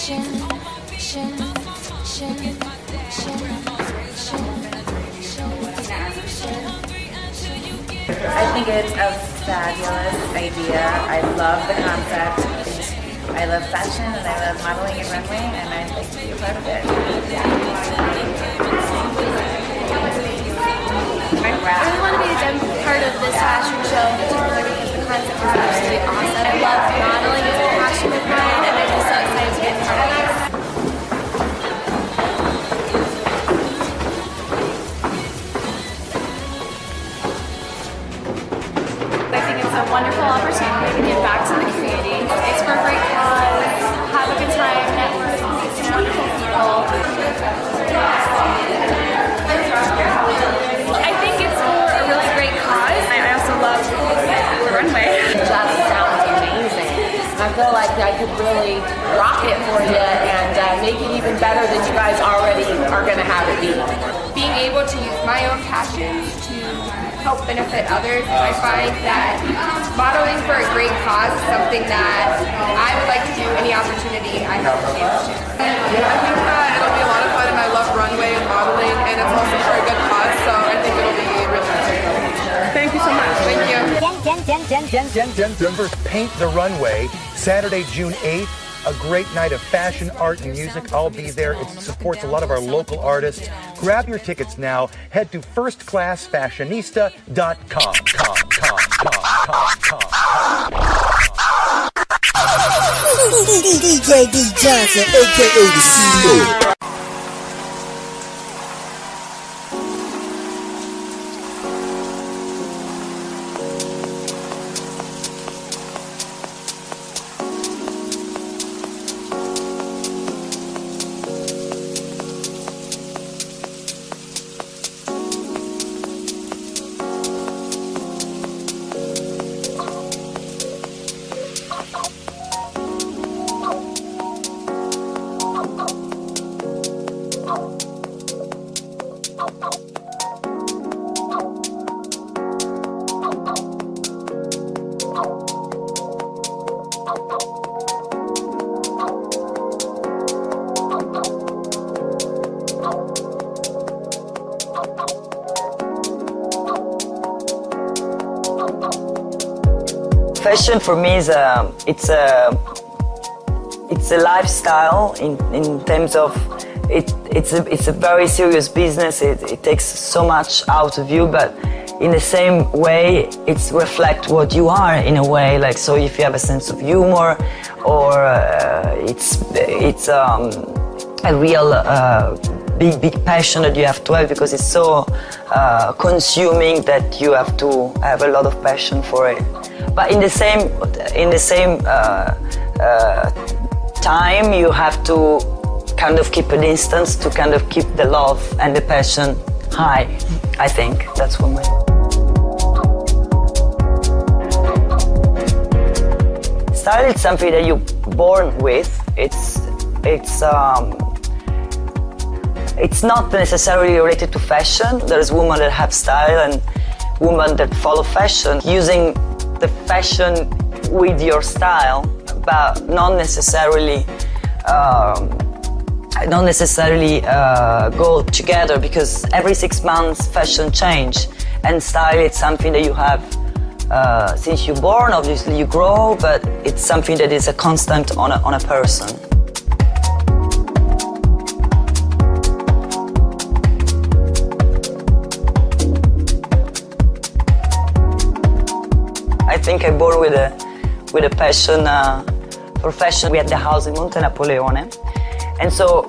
I think it's a fabulous idea. I love the concept. I love fashion and I love modeling and runway, and I'd like to be a part of it. I really want to be a part of this fashion show, particularly because the concept is absolutely awesome. I love modeling, it's a passion of mine, and I'm just so excited to get part of it. I think it's a wonderful opportunity to give back to the community. It's for a great cause, have a good time, network, meet some wonderful people. I think it's for a really great cause. I also love the runway. The job sounds amazing. I feel like I could really rock it for you and make it even better than you guys already are going to have it be. Being able to use my own passions to help benefit others, I find that modeling for a great cause is something that I would like to do any opportunity I have the chance to. Yeah, I think that it'll be a lot of fun, and I love runway and modeling, and it's also for a good cause, so I think it'll be really fun. Thank you so much. Thank you. Denver's Paint the Runway, Saturday, June 8th. A great night of fashion, art, and music. I'll be there. It supports a lot of our local artists. Grab your tickets now. Head to firstclassfashionista.com. DJ D Johnson, aka the CEO. Fashion for me is it's a lifestyle in terms of it's a very serious business. It takes so much out of you, but in the same way it's reflect what you are in a way. Like, so if you have a sense of humor, or it's a real big passion that you have to have, because it's so consuming that you have to have a lot of passion for it. But in the same time, you have to kind of keep a distance to kind of keep the love and the passion high. I think that's one way. Style is something that you're born with. It's not necessarily related to fashion. There's women that have style and women that follow fashion, using the fashion with your style, but not necessarily go together, because every 6 months fashion change, and style is something that you have since you're born. Obviously you grow, but it's something that is a constant on a person. I think I born with a passion for fashion. We had the house in Monte Napoleone, and so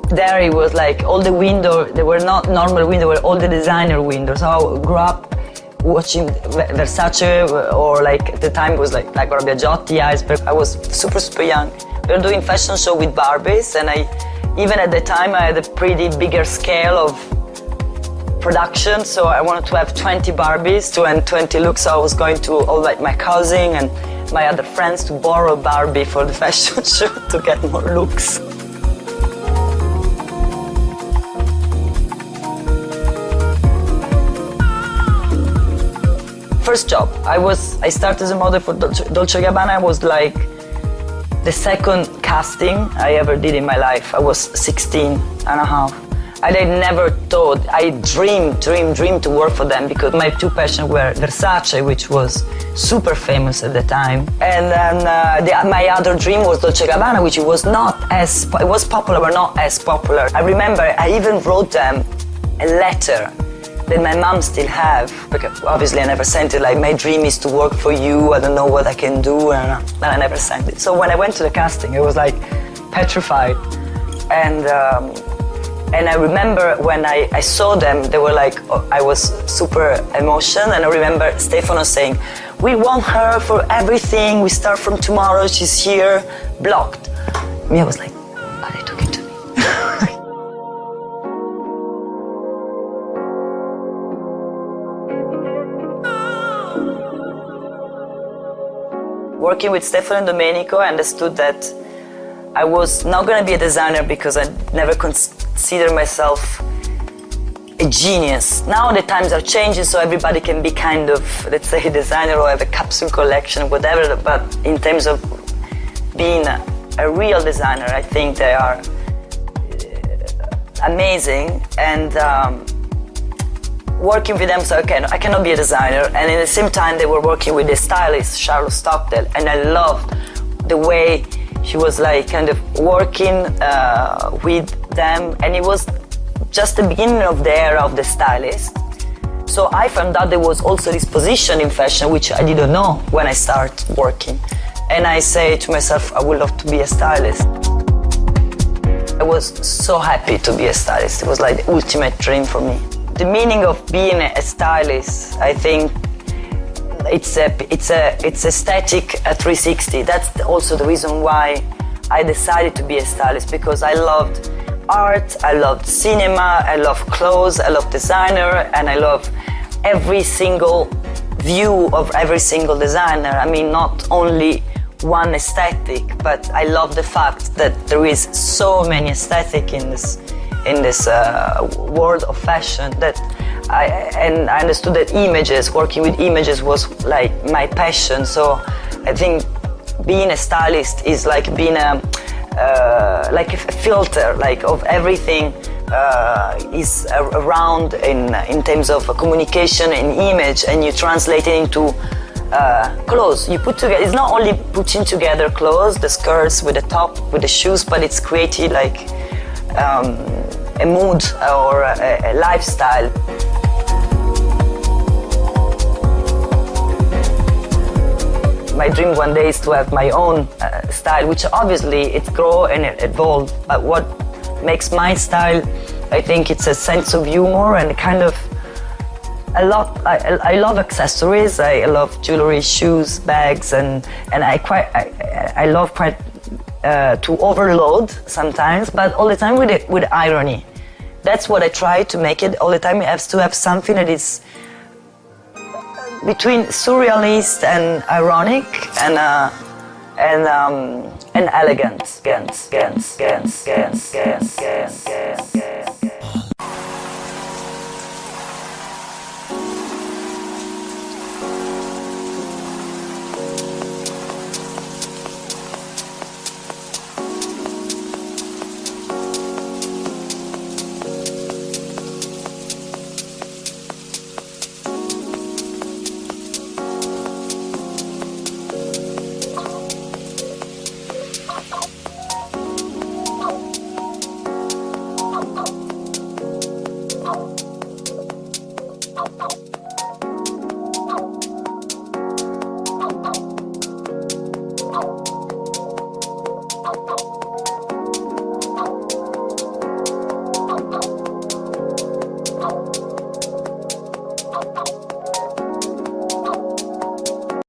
there it was like all the windows, they were not normal windows, they were all the designer windows. So I grew up watching Versace, or like at the time it was like Biagiotti, Iceberg. I was super young. We were doing fashion show with Barbies, and even at the time I had a pretty bigger scale of production, so I wanted to have 20 Barbies and 20 looks. So I was going to all like my cousin and my other friends to borrow Barbie for the fashion show to get more looks. First job, I started as a model for Dolce & Gabbana. I was like the second casting I ever did in my life. I was 16 and a half. And I never thought, I dreamed to work for them because my two passions were Versace, which was super famous at the time, and then my other dream was Dolce & Gabbana, which was not as, it was popular but not as popular. I remember I even wrote them a letter that my mom still have, because obviously I never sent it, like, my dream is to work for you, I don't know what I can do, and I never sent it. So when I went to the casting, I was like petrified, and I remember when I saw them, they were like, I was super emotional, and I remember Stefano saying, we want her for everything, we start from tomorrow, she's here, blocked. Me, I was like, are they talking to me? Working with Stefano and Domenico, I understood that I was not going to be a designer because I never considered myself a genius. Now the times are changing, so everybody can be kind of, let's say, a designer or have a capsule collection, whatever, but in terms of being a real designer, I think they are amazing, and working with them, so I cannot be a designer, and at the same time they were working with the stylist, Charlotte Stockdale, and I loved the way she was like kind of working with them, and it was just the beginning of the era of the stylist. So I found out there was also this position in fashion which I didn't know when I started working, and I say to myself, I would love to be a stylist. I was so happy to be a stylist. It was like the ultimate dream for me. The meaning of being a stylist, I think, it's aesthetic 360. That's also the reason why I decided to be a stylist, because I loved art, I loved cinema, I love clothes, I love designer, and I love every single view of every single designer. I mean, not only one aesthetic, but I love the fact that there is so many aesthetic in this world of fashion, that I understood that images, working with images was like my passion. So I think being a stylist is like being like a filter, like of everything is around in terms of communication and image, and you translate it into clothes. You put together, it's not only putting together clothes, the skirts with the top, with the shoes, but it's created like a mood or a lifestyle. My dream one day is to have my own style, which obviously it grows and it evolves. But what makes my style, I think it's a sense of humor and kind of I love accessories. I love jewelry, shoes, bags, and I love quite to overload sometimes, but all the time with irony. That's what I try to make it all the time. It has to have something that is between surrealist and ironic and elegant.